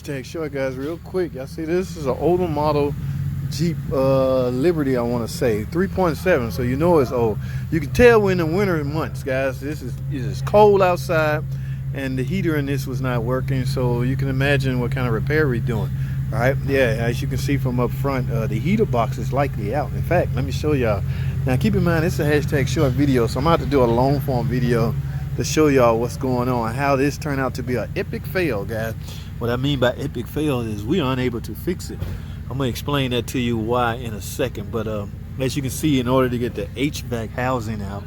Hashtag short, guys, real quick. Y'all see this is an older model Jeep Liberty, I want to say 3.7, so you know it's old. You can tell when the winter months, guys. It is cold outside and the heater in this was not working, so you can imagine what kind of repair we're doing. All right, yeah, as you can see from up front, the heater box is likely out. In fact, let me show y'all. Now keep in mind, it's a hashtag short video, so I'm about to do a long form video to show y'all what's going on, how this turned out to be an epic fail, guys. What I mean by epic fail is we are unable to fix it. I'm gonna explain that to you why in a second, but as you can see, in order to get the HVAC housing out,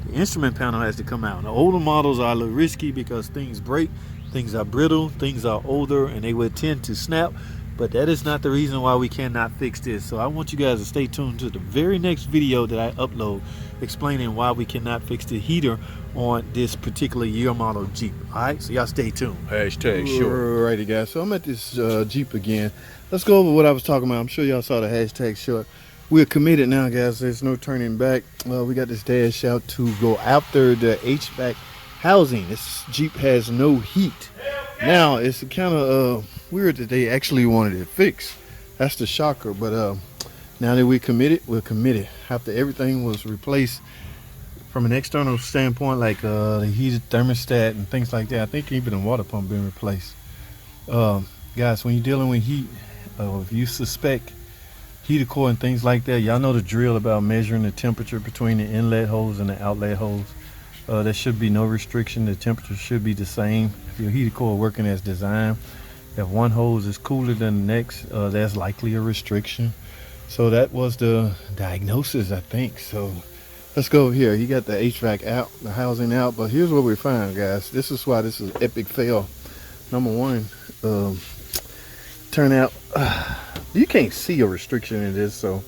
the instrument panel has to come out. The older models are a little risky because things break, things are brittle, things are older, and they would tend to snap. But that is not the reason why we cannot fix this. So I want you guys to stay tuned to the very next video that I upload explaining why we cannot fix the heater on this particular year model Jeep. Alright, so y'all stay tuned. Hashtag short. Alrighty, guys, so I'm at this Jeep again. Let's go over what I was talking about. I'm sure y'all saw the hashtag short. We're committed now, guys. There's no turning back. We got this dash out to go after the HVAC housing. This Jeep has no heat. Now it's kind of weird that they actually wanted it fixed. That's the shocker. But now that we're committed. After everything was replaced from an external standpoint, like the heated thermostat and things like that. I think even the water pump been replaced. Guys, when you're dealing with heat, if you suspect heater core and things like that, y'all know the drill about measuring the temperature between the inlet hose and the outlet hose. There should be no restriction. The temperature should be the same if your heater core working as designed. If one hose is cooler than the next, that's likely a restriction. So that was the diagnosis, I think. So let's go here. You got the HVAC out, the housing out, but here's what we found, guys. This is why this is epic fail. Number one, turn out you can't see a restriction in this, so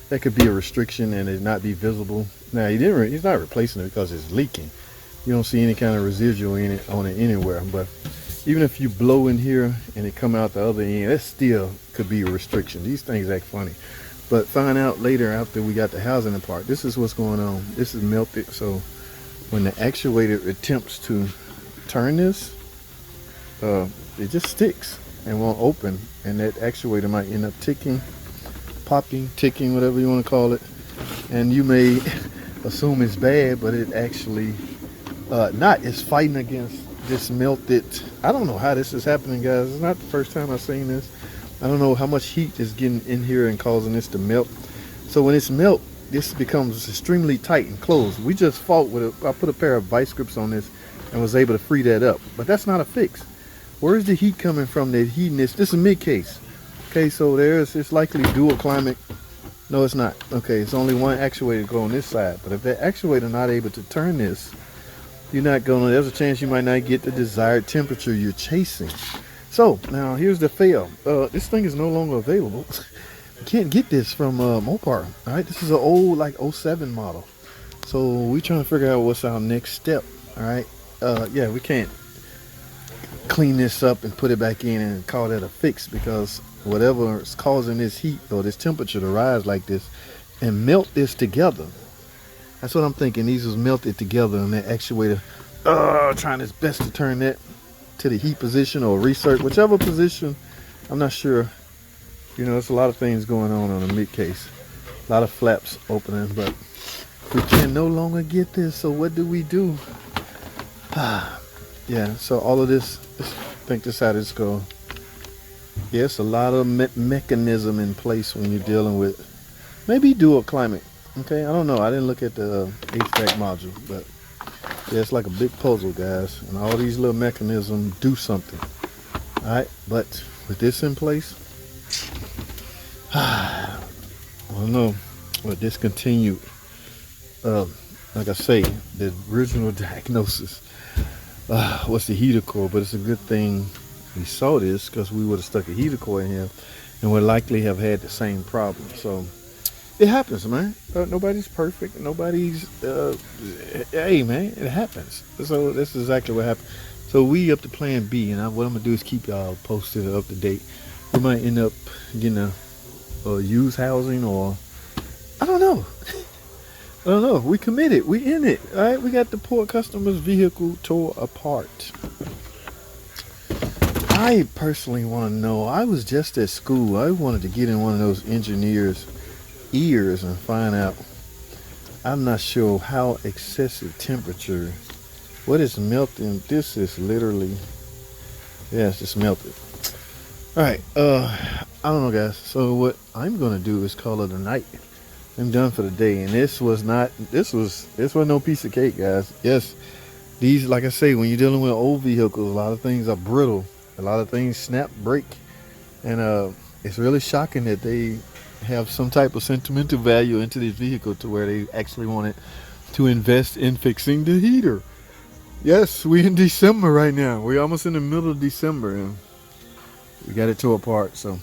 that could be a restriction and it not be visible. Now he's not replacing it because it's leaking. You don't see any kind of residual in it on it anywhere. But even if you blow in here and it come out the other end, that still could be a restriction. These things act funny. But find out later after we got the housing apart. This is what's going on. This is melted, so when the actuator attempts to turn this, it just sticks and won't open, and that actuator might end up ticking, popping, ticking, whatever you want to call it. And you may assume it's bad, but it actually not. It's fighting against this melted. I don't know how this is happening, guys. It's not the first time I've seen this. I don't know how much heat is getting in here and causing this to melt. So when it's melt, this becomes extremely tight and closed. We just fought with it. I put a pair of vice grips on this and was able to free that up, but that's not a fix. Where's the heat coming from? The heating this is mid case. Okay, so it's likely dual climate. No, it's not. Okay, it's only one actuator go on this side, but if that actuator not able to turn this, there's a chance you might not get the desired temperature you're chasing. So now here's the fail. This thing is no longer available. You can't get this from Mopar. All right, this is an old like 07 model. So we're trying to figure out what's our next step. All right, yeah, we can't clean this up and put it back in and call that a fix, because whatever is causing this heat or this temperature to rise like this and melt this together, that's what I'm thinking. These was melted together, and that actuator trying its best to turn that to the heat position or research, whichever position. I'm not sure. There's a lot of things going on the mid case, a lot of flaps opening, but we can no longer get this. So what do we do? Yeah, so all of this, I think this is how this goes. Yeah, it's a lot of mechanism in place when you're dealing with maybe dual climate. Okay, I don't know. I didn't look at the HVAC module, but yeah, it's like a big puzzle, guys. And all these little mechanisms do something. All right, but with this in place, I don't know. Well, discontinued. Like I say, the original diagnosis was the heater core, but it's a good thing we saw this, because we would have stuck a heater core in here and would likely have had the same problem. So it happens, man. Nobody's perfect. Nobody's hey man, it happens. So that's exactly what happened. So we up to plan B, and what I'm gonna do is keep y'all posted up to date. We might end up getting a used housing, or I don't know. I don't know. We committed. We in it. All right. We got the poor customer's vehicle tore apart. I personally want to know, I was just at school. I wanted to get in one of those engineers' ears and find out. I'm not sure how excessive temperature, what is melting. This is literally, yeah, it's just melted. All right, I don't know, guys. So what I'm gonna do is call it a night. I'm done for the day, and this was no piece of cake, guys. Yes, these, like I say, when you're dealing with old vehicles, a lot of things are brittle, a lot of things snap, break, and it's really shocking that they have some type of sentimental value into this vehicle to where they actually wanted to invest in fixing the heater. Yes, we in December right now. We're almost in the middle of December, and we got it tore apart. So I'm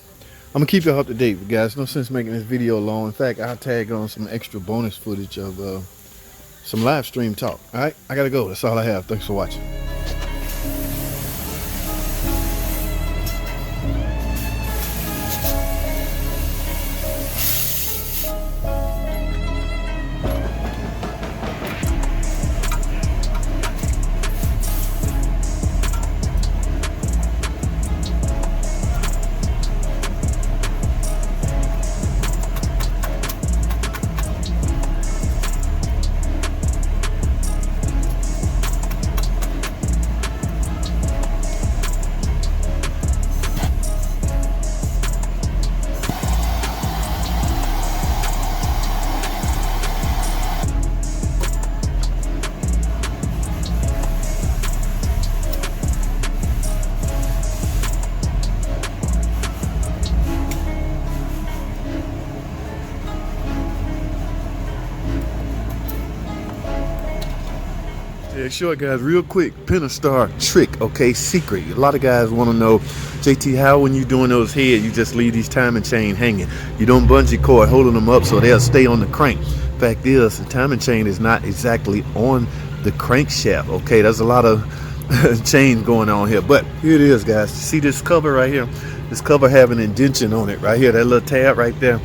gonna keep y'all up to date, guys. No sense making this video long. In fact, I'll tag on some extra bonus footage of some live stream talk. All right, I gotta go. That's all I have. Thanks for watching. Yeah, sure, guys. Real quick, Pentastar trick, okay? Secret. A lot of guys want to know, JT, how when you doing those heads, you just leave these timing chain hanging. You don't bungee cord holding them up so they'll stay on the crank. Fact is, the timing chain is not exactly on the crankshaft, okay? There's a lot of chain going on here, but here it is, guys. See this cover right here? This cover have an indention on it right here, that little tab right there.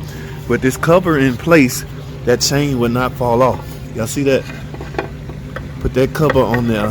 With this cover in place, that chain will not fall off. Y'all see that? Put that cover on there,